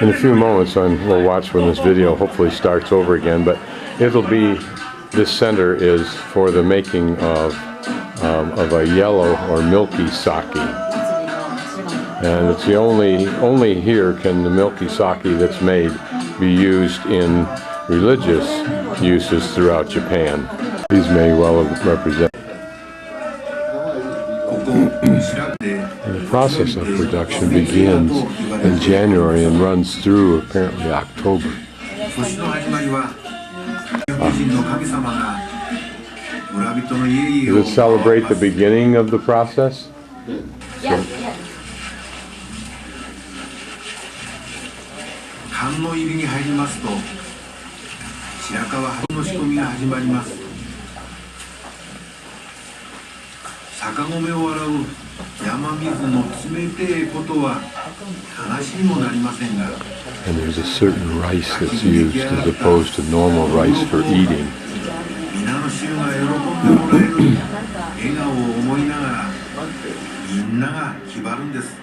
In a few moments, we'll watch when this video hopefully starts over again, but it'll be, this center is for the making of a yellow or milky sake. And it's the only here can the milky sake that's made be used in religious uses throughout Japan. These may well represent. The process of production begins in January and runs through apparently October. Does it celebrate the beginning of the process? Yes. 寒の入りに入りますと白川春の仕込みが始まります。酒米を洗う山水の冷てえことは話にもなりませんが、 And there's a certain rice that's used as opposed to normal rice for eating. 皆の衆が喜んでもらえる笑顔を思いながらみんなが気張るんです。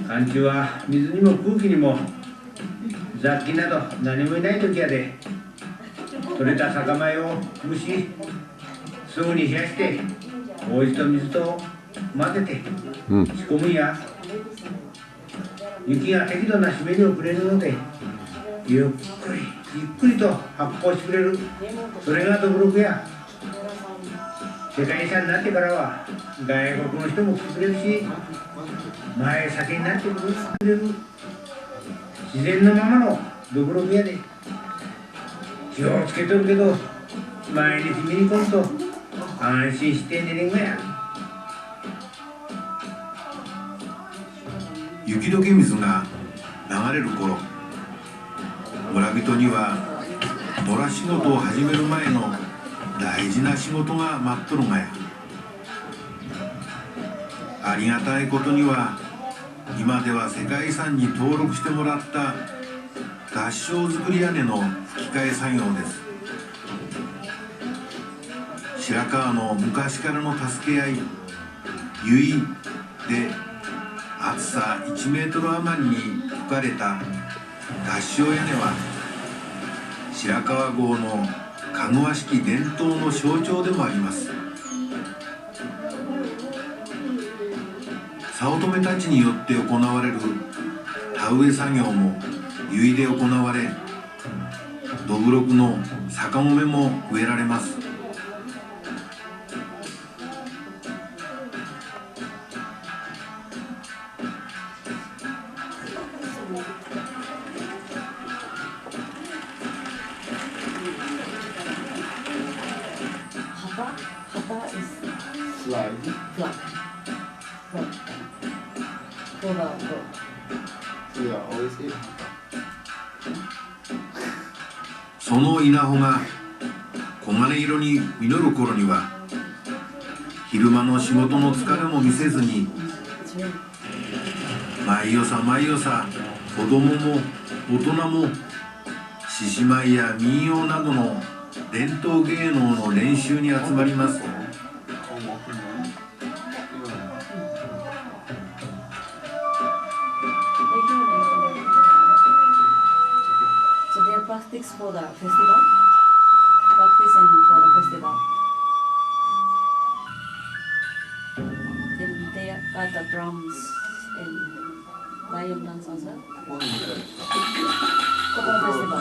寒中は水にも空気にも雑菌など何もいない時やで、取れた酒米を蒸しすぐに冷やして麹と水と混ぜて仕込むんや。雪が適度な湿りをくれるのでゆっくりと発酵してくれる、それがどぶろくや。世界遺産になってからは外国の人も来てくれるし、前酒になってくれる自然のままのどぶろくやで。気をつけとるけど毎日見に来ると安心して寝れんがや。雪解け水が流れる頃、村人には野良仕事を始める前の大事な仕事が待っとるがや。ありがたいことには今では世界遺産に登録してもらった合掌造り屋根の吹き替え作業です。白川の昔からの助け合い結で厚さ1メートル余りに吹かれた合掌屋根は白川郷のかぐわしき伝統の象徴でもあります。早乙女たちによって行われる田植え作業も結で行われ、どぶろくの酒米も植えられます。その稲穂が黄金色に実る頃には昼間の仕事の疲れも見せずに毎朝子供も大人も獅子舞や民謡などの伝統芸能の練習に集まります。Practice for the festival. Practicing for the festival. And they got the drums and lion dance also. Couple festival.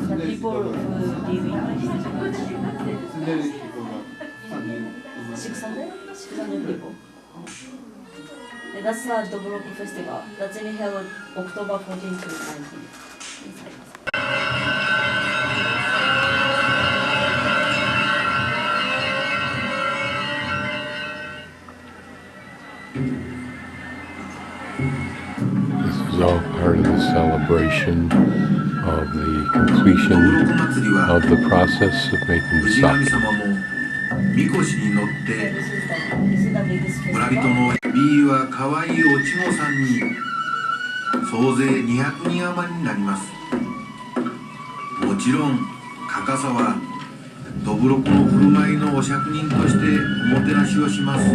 The people who live in 600 people. And that's the Dobroki Festival. That's in held October 14 to 19. This is all part of the celebration of the completion of the process of making the sake. みこしに乗って This is the biggest 村人 festival. の B はかわいいおちもさんに総勢200人余りになります。もちろんかかさはどぶろくの振る舞いのお酌人としておもてなしをします。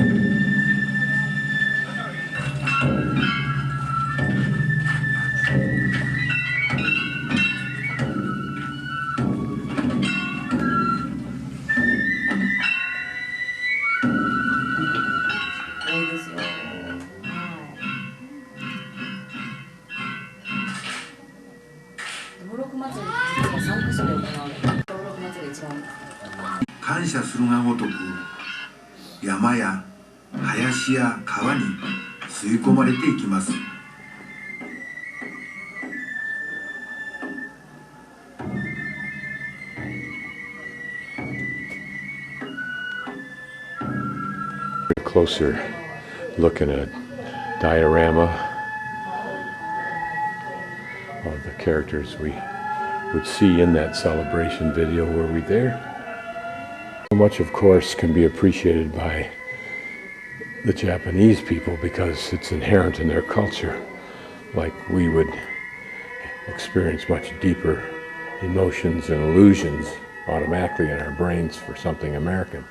多いですよ。どぶろく祭り実は3カ所で行われる。どぶろく祭りが一番。感謝するがごとく山や林や川に吸い込まれていきます。Closer looking at a diorama of the characters we would see in that celebration video. Were we there? So much, of course, can be appreciated by the Japanese people because it's inherent in their culture, like we would experience much deeper emotions and illusions automatically in our brains for something American.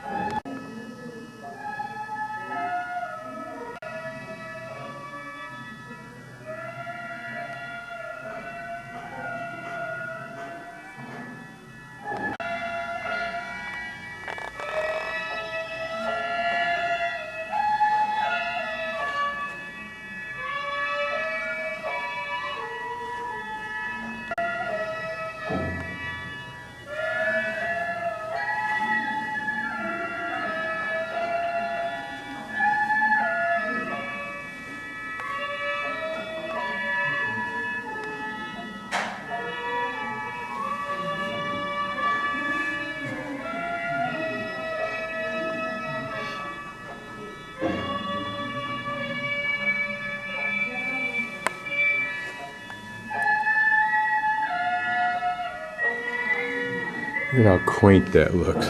Look at how quaint that looks.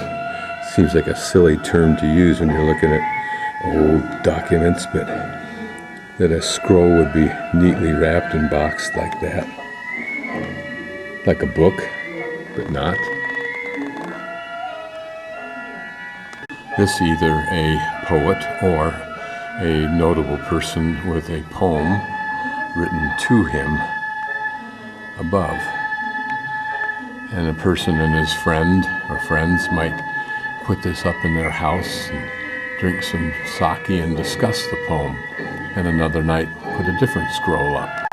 Seems like a silly term to use when you're looking at old documents, but that a scroll would be neatly wrapped and boxed like that. Like a book, but not. This either a poet or a notable person with a poem written to him above. And a person and his friend or friends might put this up in their house and drink some sake and discuss the poem. And another night put a different scroll up.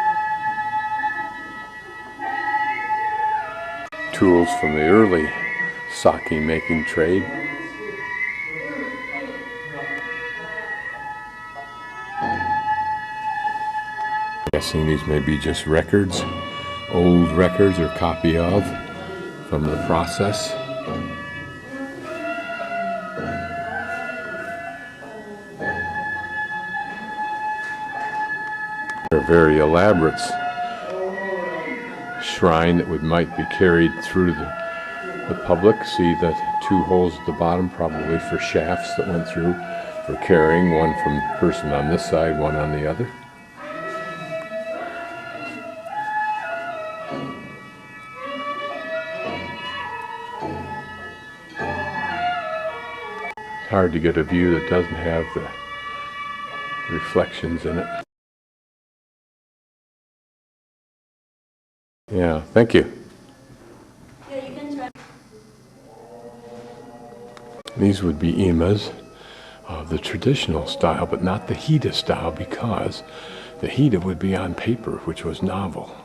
Tools from the early sake making trade. Guessing these may be just records, old records or copy of from the process. A very elaborate shrine that might be carried through the public. See the two holes at the bottom, probably for shafts that went through for carrying, one from the person on this side, one on the other. Hard to get a view that doesn't have the reflections in it. Yeah, thank you. Yeah, you can try. These would be emas of the traditional style, but not the Hida style, because the Hida would be on paper, which was novel.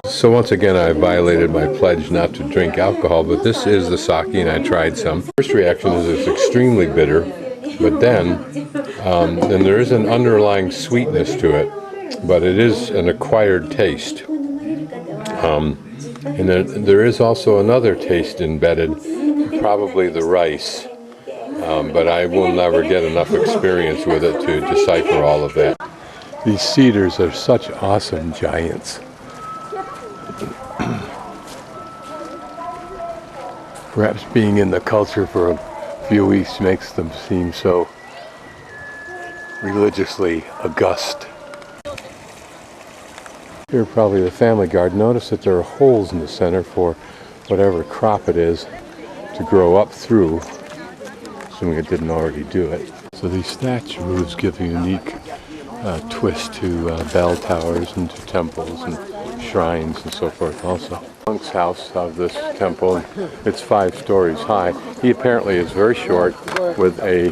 So once again, I violated my pledge not to drink alcohol, but this is the sake and I tried some. First reaction is it's extremely bitter, but then And there is an underlying sweetness to it, but it is an acquired taste. And there is also another taste embedded, probably the rice, but I will never get enough experience with it to decipher all of that. These cedars are such awesome giants. Perhaps being in the culture for a few weeks makes them seem so religiously august. Here, probably the family garden. Notice that there are holes in the center for whatever crop it is to grow up through, assuming it didn't already do it. So these thatch roofs give a unique twist to bell towers and to temples and shrines and so forth also. Monk's house of this temple, it's 5 stories high. He apparently is very short with a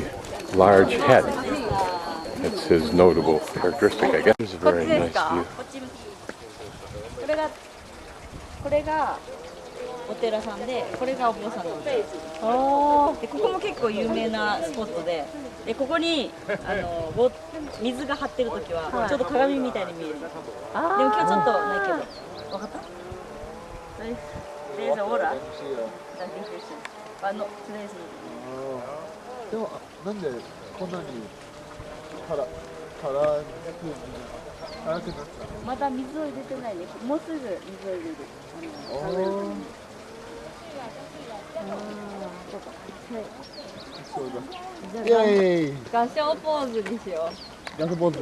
large head. That's his notable characteristic, I guess. It's a very nice view. これがお寺さんで、これがお坊さんなんです。で、ここも結構有名なスポットで、ここに水が張ってるときはちょっと鏡みたいに見える。でも今日ちょっとないけど、わかった？There's an aura. But no, today is not. でもなんでこんなに辛くなった？まだ水を入れてないね。もうすぐ水を入れる。そうだ。イエーイ。合掌ポーズにしよう。ガスポーズ。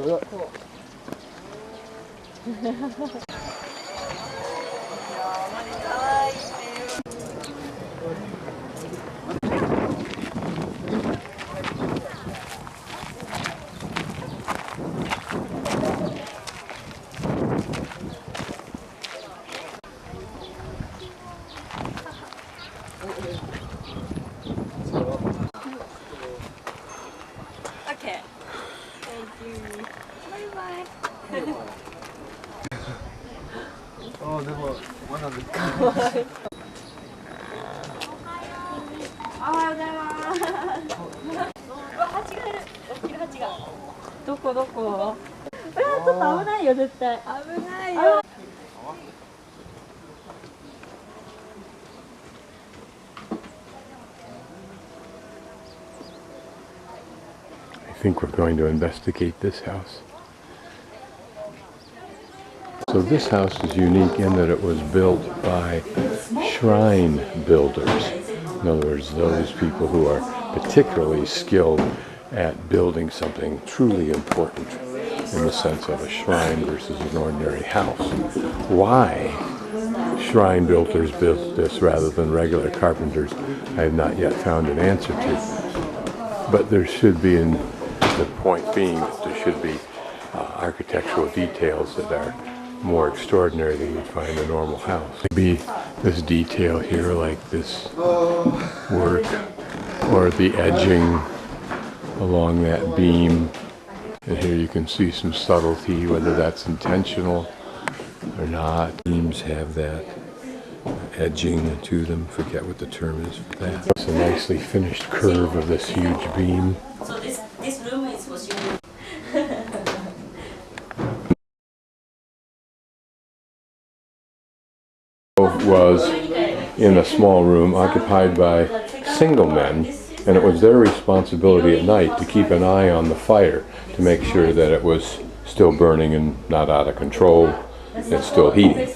Okay. Thank you. Bye bye. あでもまだです。おはようございます。うわ、蜂がいる。大きな蜂が。どこどこ？うわ、ちょっと危ないよ絶対。危ないよ。I think we're going to investigate this house. So this house is unique in that it was built by shrine builders. In other words, those people who are particularly skilled at building something truly important in the sense of a shrine versus an ordinary house. Why shrine builders built this rather than regular carpenters, I have not yet found an answer to. But there should be, the point being that there should be architectural details that are more extraordinary than you'd find in a normal house. Maybe this detail here, like this work, or the edging along that beam. And here you can see some subtlety, whether that's intentional or not. Beams have that edging to them. Forget what the term is for that. It's a nicely finished curve of this huge beam. So this room is for you. Was in a small room occupied by single men, and it was their responsibility at night to keep an eye on the fire to make sure that it was still burning and not out of control and still heating.